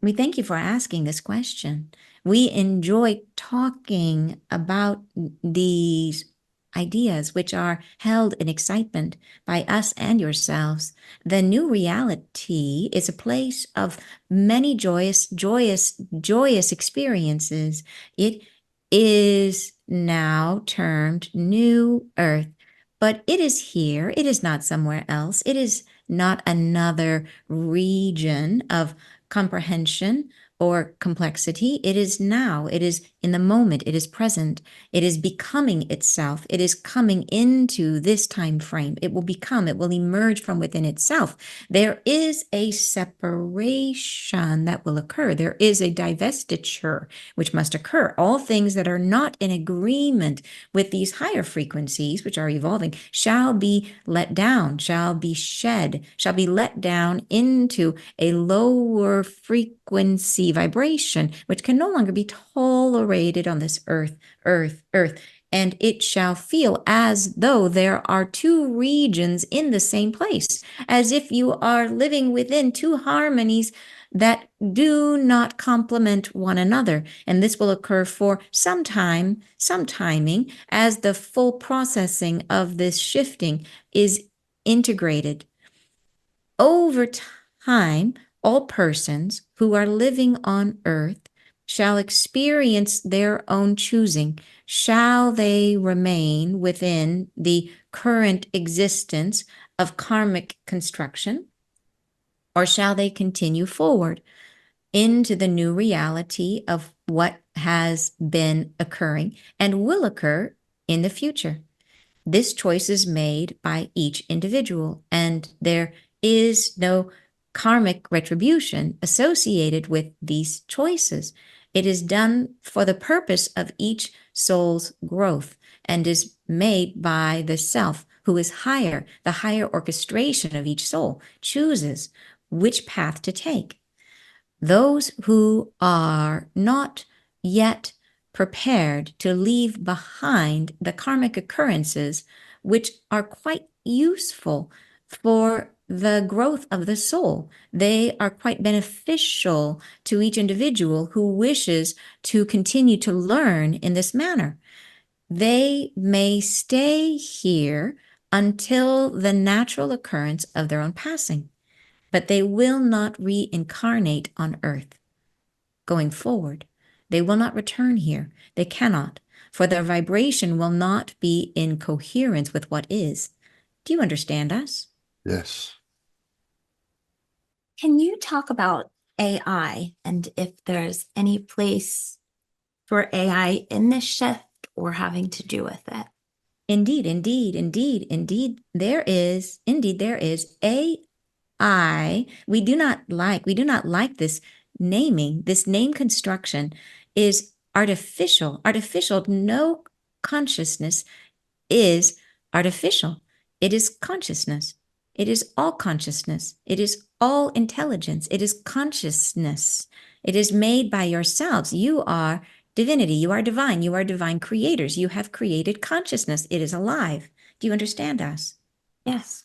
We thank you for asking this question. We enjoy talking about these ideas which are held in excitement by us and yourselves. The new reality is a place of many joyous experiences. It is now termed New Earth, but it is here. It is not somewhere else. It is not another region of comprehension or complexity. It is now. It is in the moment. It is present. It is becoming itself. It is coming into this time frame. It will become, it will emerge from within itself. There is a separation that will occur. There is a divestiture which must occur. All things that are not in agreement with these higher frequencies, which are evolving, shall be let down, shall be shed, shall be let down into a lower frequency vibration, which can no longer be tolerated on this earth. and it shall feel as though there are two regions in the same place, as if you are living within two harmonies that do not complement one another. And this will occur for some time, some timing, as the full processing of this shifting is integrated. Over time, all persons who are living on earth shall experience their own choosing. Shall they remain within the current existence of karmic construction, or shall they continue forward into the new reality of what has been occurring and will occur in the future? This choice is made by each individual, and there is no karmic retribution associated with these choices. It is done for the purpose of each soul's growth and is made by the self, who is higher. The higher orchestration of each soul chooses which path to take. Those who are not yet prepared to leave behind the karmic occurrences, which are quite useful for the growth of the soul. They are quite beneficial to each individual who wishes to continue to learn in this manner. They may stay here until the natural occurrence of their own passing, but they will not reincarnate on earth going forward. They will not return here. They cannot, for their vibration will not be in coherence with what is. Do you understand us? Yes. Can you talk about AI and if there's any place for AI in this shift or having to do with it? Indeed, indeed, indeed, indeed, there is. Indeed, there is. AI, we do not like this naming. This name construction is artificial. Artificial. No consciousness is artificial. It is consciousness. It is all consciousness. It is all intelligence. It is consciousness. It is made by yourselves. You are divinity. You are divine. You are divine creators. You have created consciousness. It is alive. Do you understand us? Yes.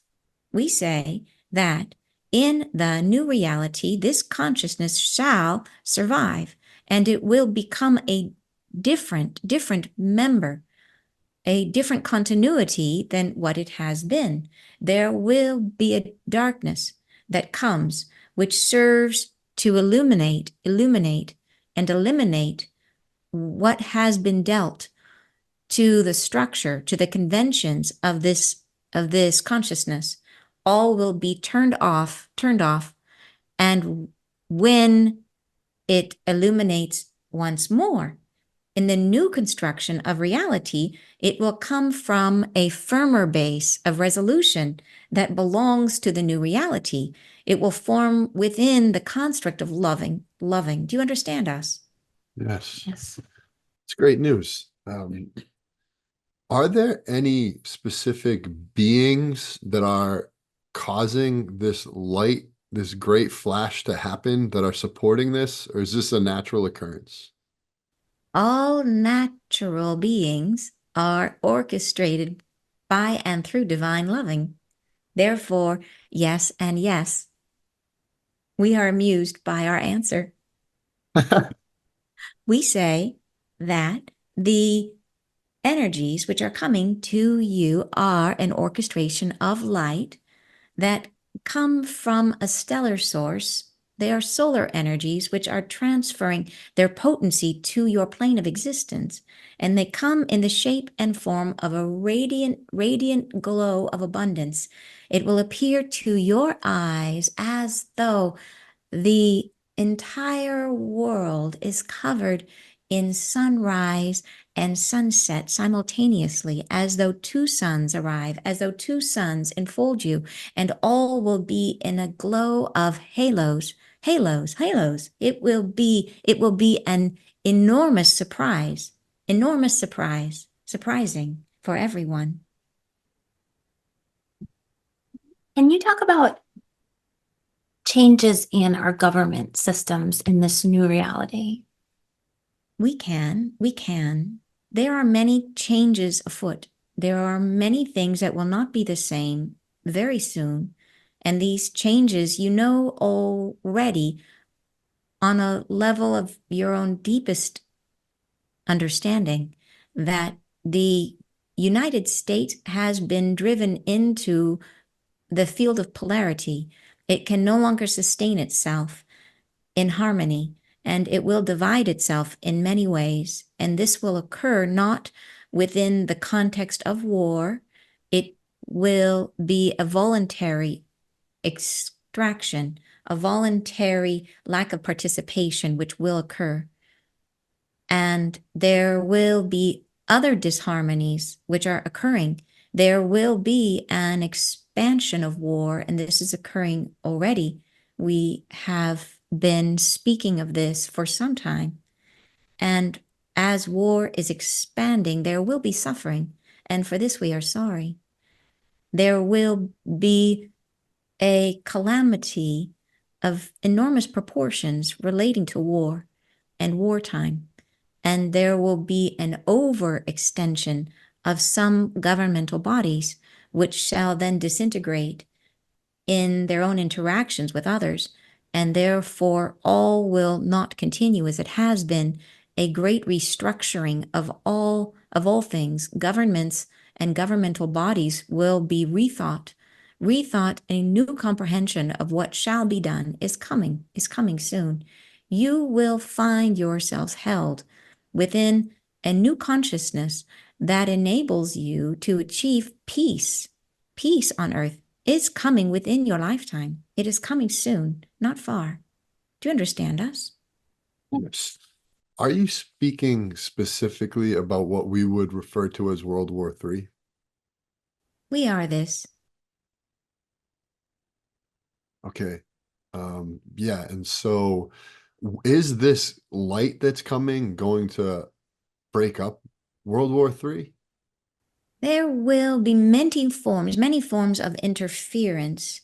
We say that in the new reality, this consciousness shall survive, and it will become a different member, a different continuity than what it has been. There will be a darkness that comes, which serves to illuminate, and eliminate what has been dealt to the structure, to the conventions of this consciousness. All will be turned off, and when it illuminates once more in the new construction of reality, it will come from a firmer base of resolution that belongs to the new reality. It will form within the construct of loving. Do you understand us? Yes. Yes. It's great news. Are there any specific beings that are causing this light, this great flash to happen, that are supporting this, or is this a natural occurrence? All natural beings are orchestrated by and through divine loving. Therefore, yes and yes. We are amused by our answer. We say that the energies which are coming to you are an orchestration of light that come from a stellar source. They are solar energies which are transferring their potency to your plane of existence, and they come in the shape and form of a radiant glow of abundance. It will appear to your eyes as though the entire world is covered in sunrise and sunset simultaneously, as though two suns arrive, as though two suns enfold you, and all will be in a glow of halos. It will be an enormous surprise, surprising for everyone. Can you talk about changes in our government systems in this new reality? We can. there are many changes afoot. There are many things that will not be the same very soon. And these changes, you know already on a level of your own deepest understanding, that the United States has been driven into the field of polarity. It can no longer sustain itself in harmony, and it will divide itself in many ways. And this will occur not within the context of war. It will be a voluntary extraction, a voluntary lack of participation, which will occur. And there will be other disharmonies which are occurring. There will be an expansion of war, and this is occurring already. We have been speaking of this for some time. And as war is expanding, there will be suffering. And for this, we are sorry. There will be a calamity of enormous proportions relating to war and wartime. And there will be an overextension of some governmental bodies, which shall then disintegrate in their own interactions with others, and therefore all will not continue as it has been, a great restructuring of all things. Governments and governmental bodies will be rethought. A new comprehension of what shall be done is coming soon. You will find yourselves held within a new consciousness that enables you to achieve peace. Peace on earth is coming within your lifetime. It is coming soon, not far. Do you understand us? Yes. Are you speaking specifically about what we would refer to as World War III? We are this. Okay. Yeah, and so is this light that's coming going to break up World War III? There will be many forms of interference.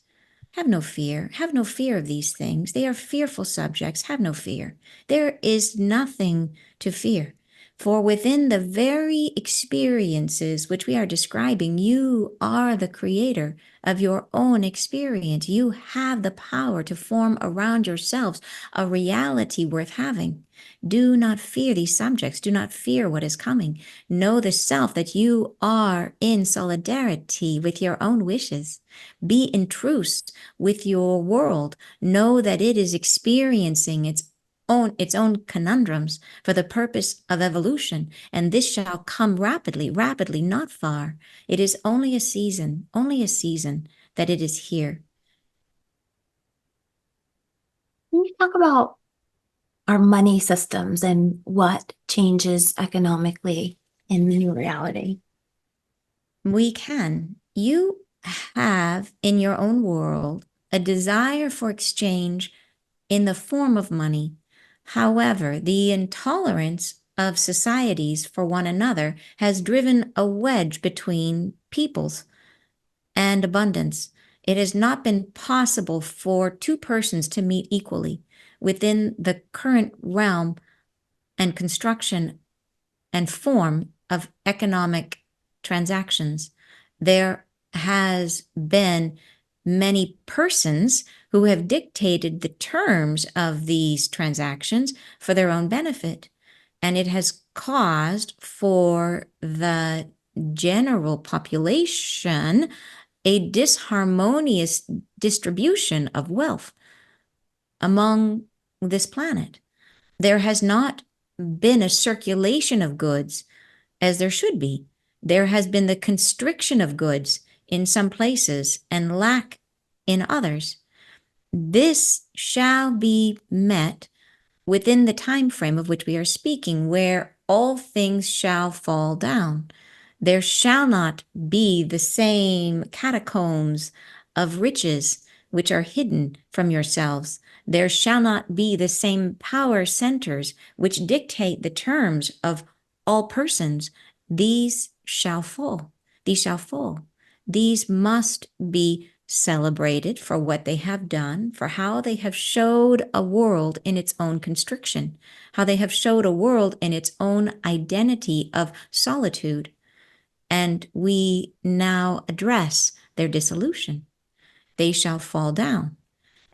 Have no fear. Have no fear of these things. They are fearful subjects. Have no fear. There is nothing to fear. For within the very experiences which we are describing, you are the creator of your own experience. You have the power to form around yourselves a reality worth having. Do not fear these subjects. Do not fear what is coming. Know the self that you are in solidarity with your own wishes. Be in truce with your world. Know that it is experiencing its own conundrums for the purpose of evolution, and this shall come rapidly, not far. It is only a season that it is here. Can you talk about our money systems and what changes economically in the new reality? We can. You have in your own world a desire for exchange in the form of money. However, the intolerance of societies for one another has driven a wedge between peoples and abundance. It has not been possible for two persons to meet equally within the current realm and construction and form of economic transactions. There has been many persons who have dictated the terms of these transactions for their own benefit. And it has caused for the general population a disharmonious distribution of wealth among this planet. There has not been a circulation of goods as there should be. There has been the constriction of goods in some places and lack in others. This shall be met within the time frame of which we are speaking, where all things shall fall down. There shall not be the same catacombs of riches which are hidden from yourselves. There shall not be the same power centers which dictate the terms of all persons. These shall fall. These shall fall. These must be celebrated for what they have done, for how they have showed a world in its own constriction, how they have showed a world in its own identity of solitude. And we now address their dissolution. They shall fall down,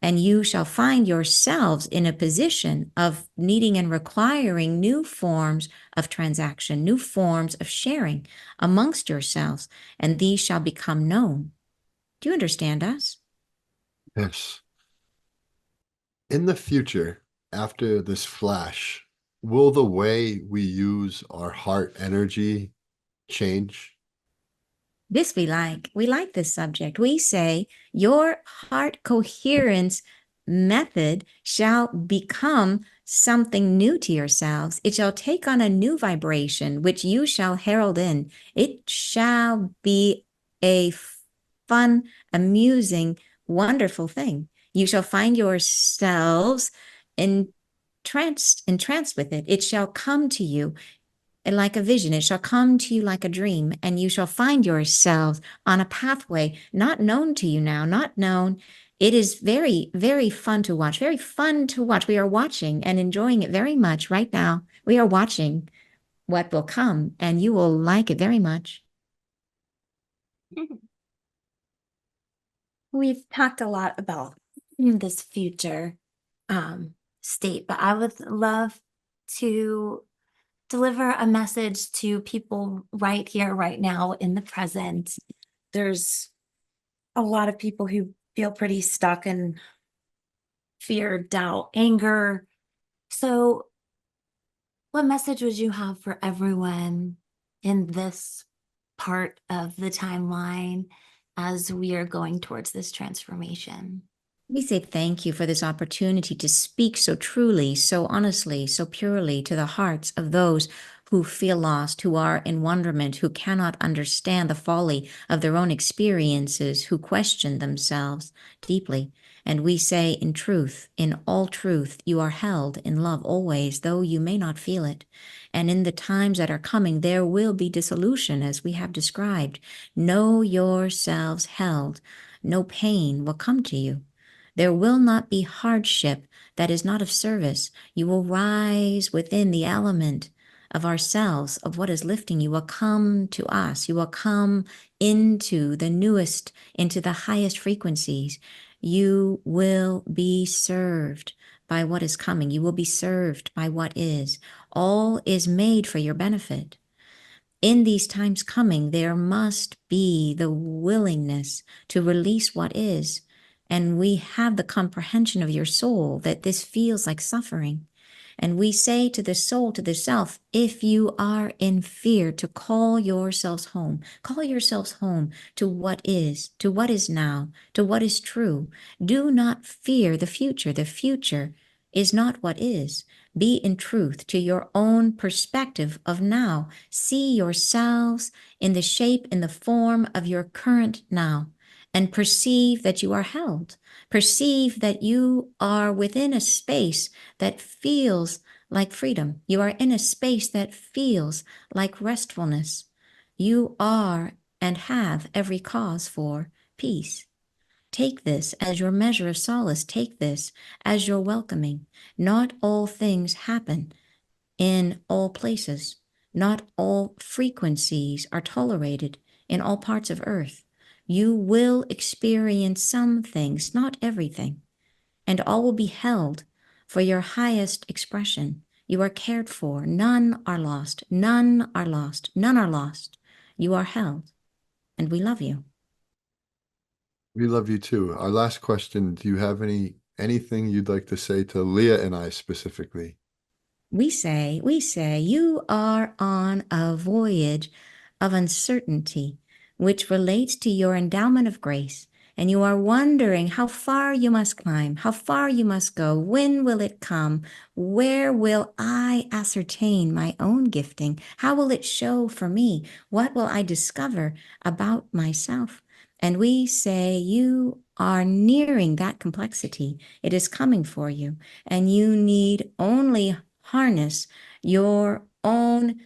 and you shall find yourselves in a position of needing and requiring new forms of transaction, new forms of sharing amongst yourselves, and these shall become known. Do you understand us? Yes. In the future, after this flash, will the way we use our heart energy change? This we like. We like this subject. We say your heart coherence method shall become something new to yourselves. It shall take on a new vibration, which you shall herald in. It shall be a fun, amusing, wonderful thing. You shall find yourselves entranced with it. It shall come to you like a vision. It shall come to you like a dream, and you shall find yourselves on a pathway not known to you now, not known. It is very, very fun to watch, very fun to watch. We are watching and enjoying it very much right now. We are watching what will come, and you will like it very much. We've talked a lot about this future state, but I would love to deliver a message to people right here, right now, in the present. There's a lot of people who feel pretty stuck in fear, doubt, anger. So, what message would you have for everyone in this part of the timeline as we are going towards this transformation? We say thank you for this opportunity to speak so truly, so honestly, so purely to the hearts of those who feel lost, who are in wonderment, who cannot understand the folly of their own experiences, who question themselves deeply. And we say in truth, in all truth, you are held in love always, though you may not feel it. And in the times that are coming, there will be dissolution, as we have described. Know yourselves held. No pain will come to you. There will not be hardship that is not of service. You will rise within the element of ourselves, of what is lifting. You will come to us. You will come into the newest, into the highest frequencies. You will be served by what is coming. You will be served by what is. All is made for your benefit. In these times coming, there must be the willingness to release what is. And we have the comprehension of your soul that this feels like suffering. And we say to the soul, to the self, if you are in fear, to call yourselves home to what is now, to what is true. Do not fear the future. The future is not what is. Be in truth to your own perspective of now. See yourselves in the shape, in the form of your current now, and perceive that you are held. Perceive that you are within a space that feels like freedom. You are in a space that feels like restfulness. You are and have every cause for peace. Take this as your measure of solace. Take this as your welcoming. Not all things happen in all places. Not all frequencies are tolerated in all parts of earth. You will experience some things, not everything, and all will be held for your highest expression. You are cared for. None are lost. None are lost. None are lost. You are held, and we love you. We love you too. Our last question, do you have anything you'd like to say to Leah and I specifically? We say, you are on a voyage of uncertainty, which relates to your endowment of grace. And you are wondering how far you must climb, how far you must go. When will it come? Where will I ascertain my own gifting? How will it show for me? What will I discover about myself? And we say, you are nearing that complexity. It is coming for you, and you need only harness your own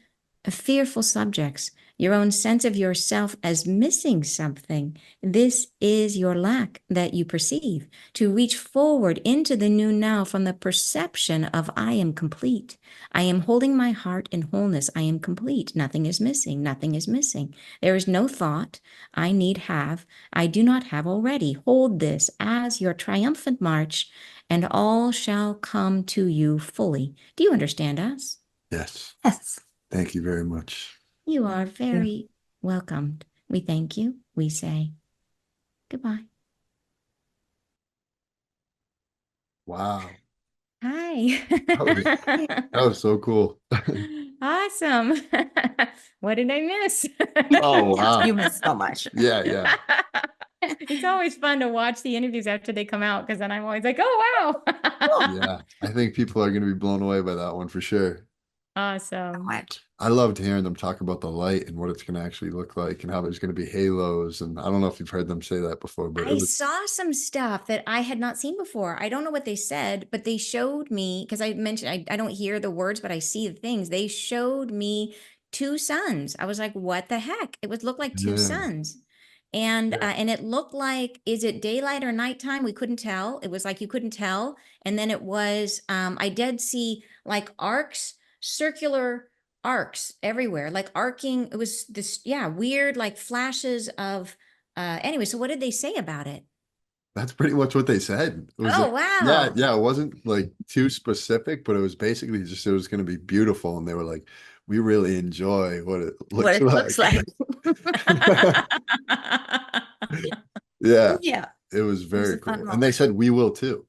fearful subjects, your own sense of yourself as missing something. This is your lack that you perceive. To reach forward into the new now from the perception of I am complete. I am holding my heart in wholeness. I am complete. Nothing is missing. Nothing is missing. There is no thought I need have. I do not have already. Hold this as your triumphant march, and all shall come to you fully. Do you understand us? Yes. Yes. Thank you very much. You are very welcomed. We thank you. We say goodbye. Wow. Hi. That was so cool. Awesome. What did I miss? Oh, wow. You missed so much. Yeah, yeah. It's always fun to watch the interviews after they come out because then I'm always like, oh, wow. Yeah. I think people are going to be blown away by that one for sure. Awesome. Much. I loved hearing them talk about the light and what it's going to actually look like and how there's going to be halos. And I don't know if you've heard them say that before, but I saw some stuff that I had not seen before. I don't know what they said, but they showed me, because I mentioned I don't hear the words, but I see the things. They showed me two suns. I was like, what the heck? It would look like two yeah. suns. And Yeah. and it looked like, is it daylight or nighttime? We couldn't tell. It was like you couldn't tell. And then it was, I did see like arcs, circular arcs everywhere, like arcing. It was this, yeah, weird like flashes of anyway, so what did they say about it? That's pretty much what they said. It was Oh, like, yeah, wow. yeah, it wasn't like too specific, but it was basically just it was going to be beautiful. And they were like, we really enjoy what it What looks it looks like. like. Yeah, Yeah. it was was very a fun cool. And they said, we will too.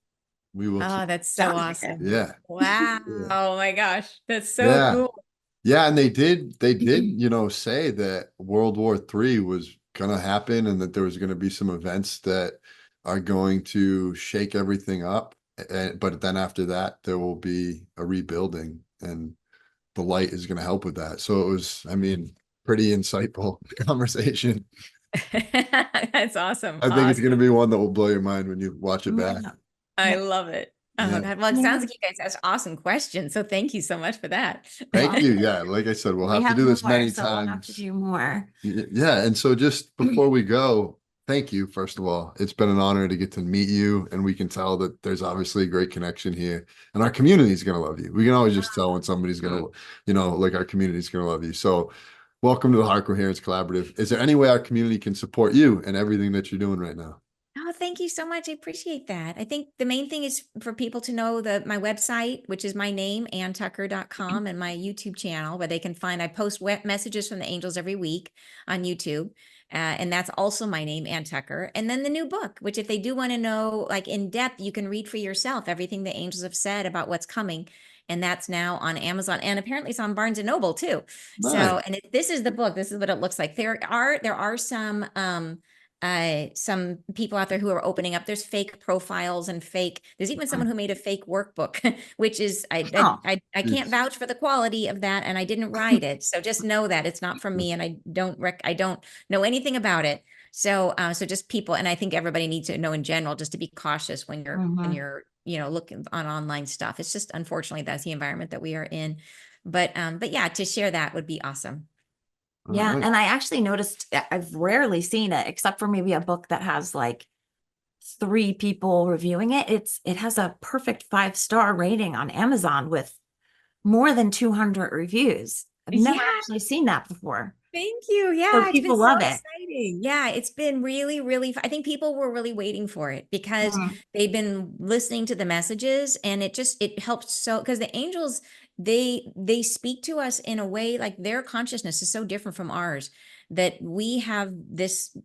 We will too. Oh, that's so Sounds like awesome. it. Yeah. Wow. Yeah. Oh my gosh. That's so Yeah. cool. Yeah, and they did, say that World War III was gonna happen and that there was gonna be some events that are going to shake everything up. But then after that, there will be a rebuilding, and the light is gonna help with that. So it was, I mean, pretty insightful conversation. That's awesome. I think it's gonna Awesome. be one that will blow your mind when you watch it back. Yeah. I Yeah. love it. Oh Yeah. God. Well, it Yeah. sounds like you guys asked awesome questions. So thank you so much for that. Thank you. Yeah, like I said, we'll We have to do this more, many so we'll have to times. do more. Yeah, and so just before we go, thank you, first of all. It's been an honor to get to meet you, and we can tell that there's obviously a great connection here, and our community is going to love you. We can always just tell when somebody's going to, like our community is going to love you. So welcome to the Heart Coherence Collaborative. Is there any way our community can support you and everything that you're doing right now? Oh, thank you so much. I appreciate that. I think the main thing is for people to know that my website, which is my name, anntucker.com, and my YouTube channel, where they can find, I post messages from the angels every week on YouTube. And that's also my name, Ann Tucker. And then the new book, which if they do want to know, like in depth, you can read for yourself everything the angels have said about what's coming. And that's now on Amazon, and apparently it's on Barnes and Noble too. So, Nice. and this is the book. This is what it looks like. There are some people out there who are opening up. There's fake profiles and fake. There's even someone who made a fake workbook, which is I can't Yes. vouch for the quality of that, and I didn't write it. So just know that it's not from me, and I don't know anything about it. So so just people, and I think everybody needs to know in general, just to be cautious when you're looking on online stuff. It's just unfortunately that's the environment that we are in. But yeah, to share that would be awesome. All Yeah. right. And I actually noticed I've rarely seen it, except for maybe a book that has like 3 people reviewing it. It has a perfect 5-star rating on Amazon with more than 200 reviews. I've never Yeah. actually seen that before. Thank you. Yeah, So it's people been so love it. exciting. Yeah, it's been really, really, I think people were really waiting for it because Mhm. they've been listening to the messages, and it helped so, because the angels, they speak to us in a way, like their consciousness is so different from ours, that we have this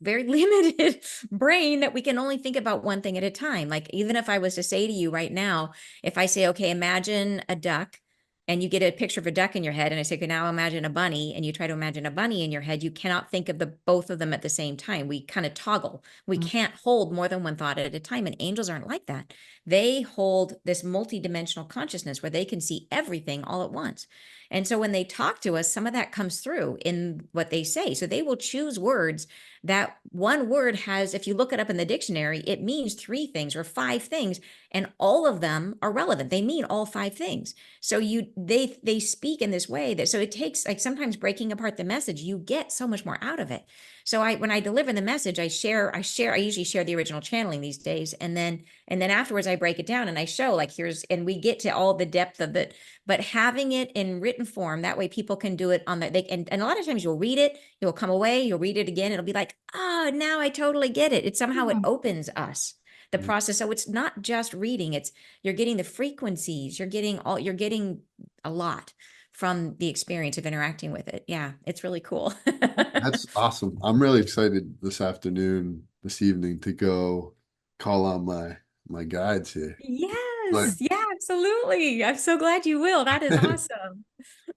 very limited brain that we can only think about one thing at a time. Like even if I was to say to you right now, if I say, okay, imagine a duck, and you get a picture of a duck in your head, and I say, okay, now imagine a bunny, and you try to imagine a bunny in your head, you cannot think of both of them at the same time. We kind of toggle. We can't hold more than one thought at a time, and angels aren't like that. They hold this multidimensional consciousness where they can see everything all at once. And so when they talk to us, some of that comes through in what they say. So they will choose words that one word has, if you look it up in the dictionary, it means 3 things or 5 things, and all of them are relevant. They mean all 5 things. So they speak in this way that, so it takes, like, sometimes breaking apart the message, you get so much more out of it. So when I deliver the message, I usually share the original channeling these days. And then afterwards I break it down and I show, like, and we get to all the depth of it, but having it in written form, that way people can do it on and a lot of times you'll read it, you'll come away, you'll read it again. It'll be like, oh, now I totally get it. It somehow it opens us, the process. So it's not just reading, you're getting the frequencies, you're getting a lot from the experience of interacting with it. Yeah, it's really cool. That's awesome. I'm really excited this evening to go call on my guides here. Like Yes, yeah, absolutely. I'm so glad you will. That is awesome.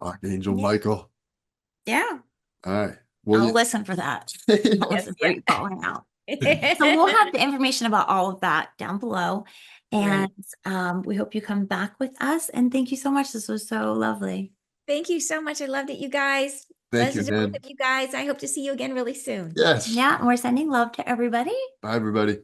Archangel Yeah. Michael. Yeah. All right. Well, I'll listen for that. That was Yes, a yeah. great calling out. So we'll have the information about all of that down below. Right. And we hope you come back with us. And thank you so much. This was so lovely. Thank you so much. I loved it, you guys. Thank you, Blessings to both man. of you guys. I hope to see you again really soon. Yes. Yeah. And we're sending love to everybody. Bye, everybody.